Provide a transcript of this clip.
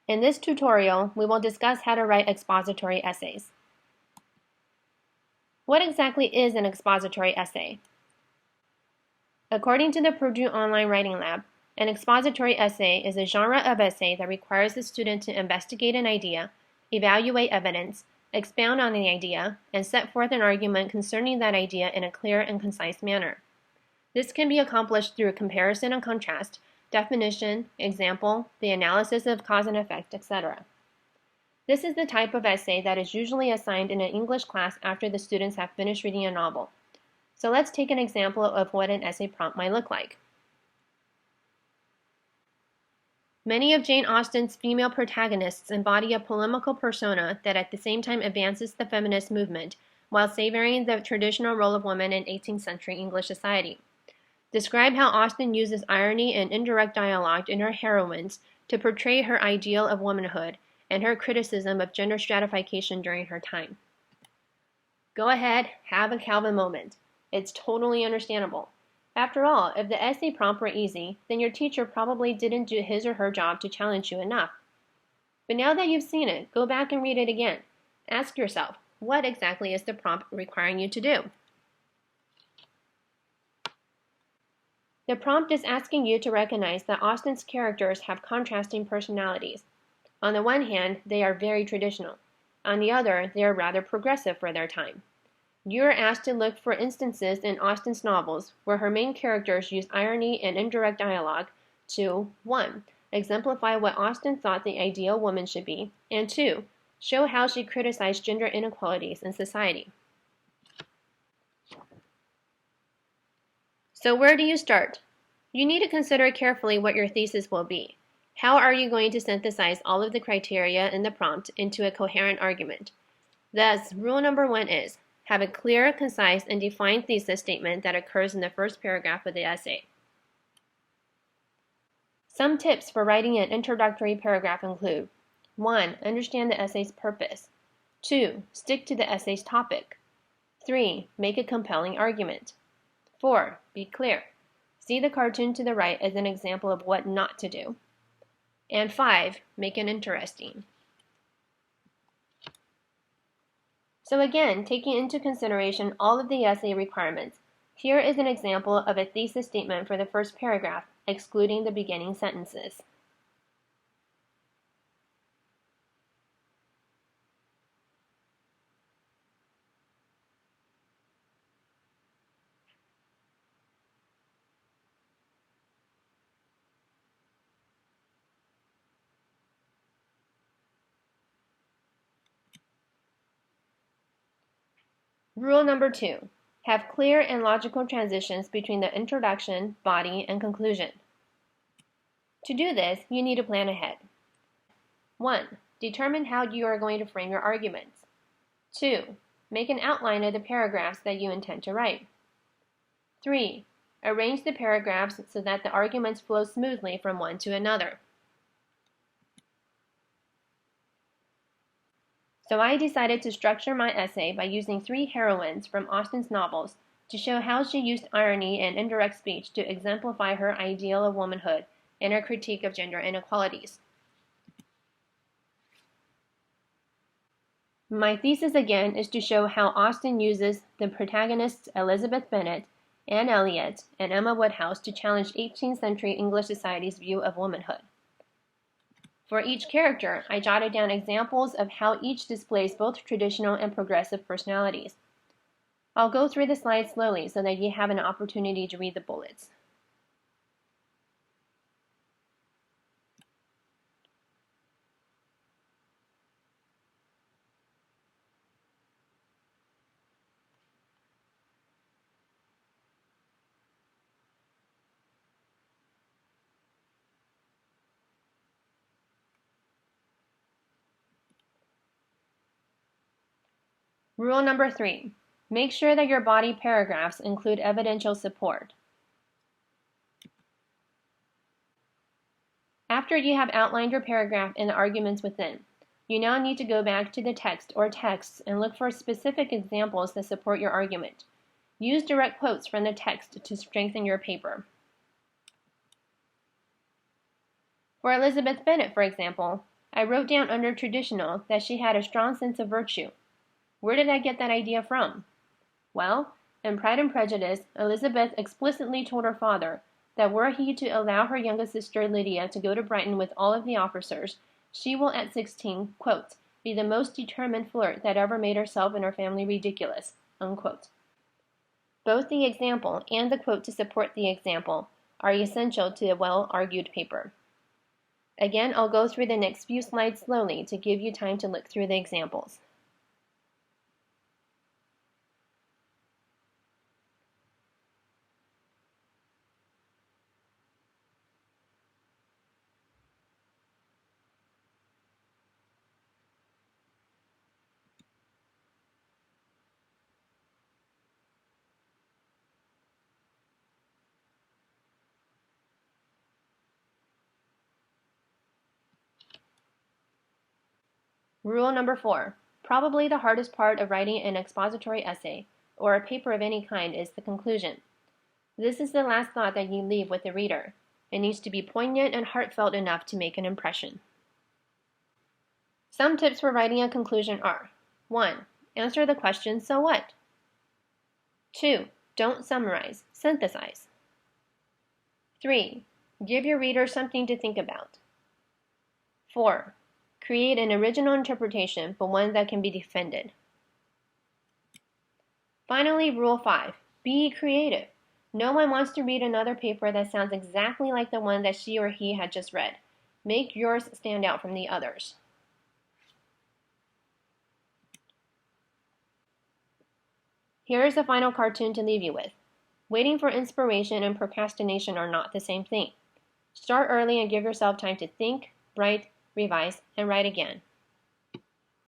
In this tutorial, we will discuss how to write expository essays. What exactly is an expository essay? According to the Purdue Online Writing Lab, an expository essay is a genre of essay that requires the student to investigate an idea, evaluate evidence, expound on the idea, and set forth an argument concerning that idea in a clear and concise manner. This can be accomplished through comparison and contrast, definition, example, the analysis of cause and effect, etc. This is the type of essay that is usually assigned in an English class after the students have finished reading a novel. So let's take an example of what an essay prompt might look like. Many of Jane Austen's female protagonists embody a polemical persona that at the same time advances the feminist movement while savoring the traditional role of women in 18th century English society. Describe how Austen uses irony and indirect dialogue in her heroines to portray her ideal of womanhood and her criticism of gender stratification during her time. Go ahead, have a Calvin moment. It's totally understandable. After all, if the essay prompt were easy, then your teacher probably didn't do his or her job to challenge you enough. But now that you've seen it, go back and read it again. Ask yourself, what exactly is the prompt requiring you to do? The prompt is asking you to recognize that Austen's characters have contrasting personalities. On the one hand, they are very traditional. On the other, they are rather progressive for their time. You are asked to look for instances in Austen's novels where her main characters use irony and indirect dialogue to 1. Exemplify what Austen thought the ideal woman should be, and 2. Show how she criticized gender inequalities in society. So where do you start? You need to consider carefully what your thesis will be. How are you going to synthesize all of the criteria in the prompt into a coherent argument? Thus, rule number 1 is, have a clear, concise, and defined thesis statement that occurs in the first paragraph of the essay. Some tips for writing an introductory paragraph include 1. Understand the essay's purpose. 2. Stick to the essay's topic. 3. Make a compelling argument. 4. Be clear. See the cartoon to the right as an example of what not to do. And 5. Make it interesting. So again, taking into consideration all of the essay requirements, here is an example of a thesis statement for the first paragraph, excluding the beginning sentences. Rule number 2. Have clear and logical transitions between the introduction, body, and conclusion. To do this, you need to plan ahead. 1. Determine how you are going to frame your arguments. 2. Make an outline of the paragraphs that you intend to write. 3. Arrange the paragraphs so that the arguments flow smoothly from one to another. So I decided to structure my essay by using 3 heroines from Austen's novels to show how she used irony and indirect speech to exemplify her ideal of womanhood and her critique of gender inequalities. My thesis again is to show how Austen uses the protagonists Elizabeth Bennet, Anne Elliot, and Emma Woodhouse to challenge 18th century English society's view of womanhood. For each character, I jotted down examples of how each displays both traditional and progressive personalities. I'll go through the slides slowly so that you have an opportunity to read the bullets. Rule number 3. Make sure that your body paragraphs include evidential support. After you have outlined your paragraph and the arguments within, you now need to go back to the text or texts and look for specific examples that support your argument. Use direct quotes from the text to strengthen your paper. For Elizabeth Bennet, for example, I wrote down under traditional that she had a strong sense of virtue. Where did I get that idea from? Well, in Pride and Prejudice, Elizabeth explicitly told her father that were he to allow her youngest sister Lydia to go to Brighton with all of the officers, she will at 16, quote, be the most determined flirt that ever made herself and her family ridiculous, unquote. Both the example and the quote to support the example are essential to a well-argued paper. Again, I'll go through the next few slides slowly to give you time to look through the examples. Rule number 4. Probably the hardest part of writing an expository essay, or a paper of any kind, is the conclusion. This is the last thought that you leave with the reader. It needs to be poignant and heartfelt enough to make an impression. Some tips for writing a conclusion are: 1. Answer the question, so what? 2. Don't summarize, synthesize. 3. Give your reader something to think about. 4. Create an original interpretation, but one that can be defended. Finally, Rule 5. Be creative. No one wants to read another paper that sounds exactly like the one that she or he had just read. Make yours stand out from the others. Here is the final cartoon to leave you with. Waiting for inspiration and procrastination are not the same thing. Start early and give yourself time to think, write, revise, and write again.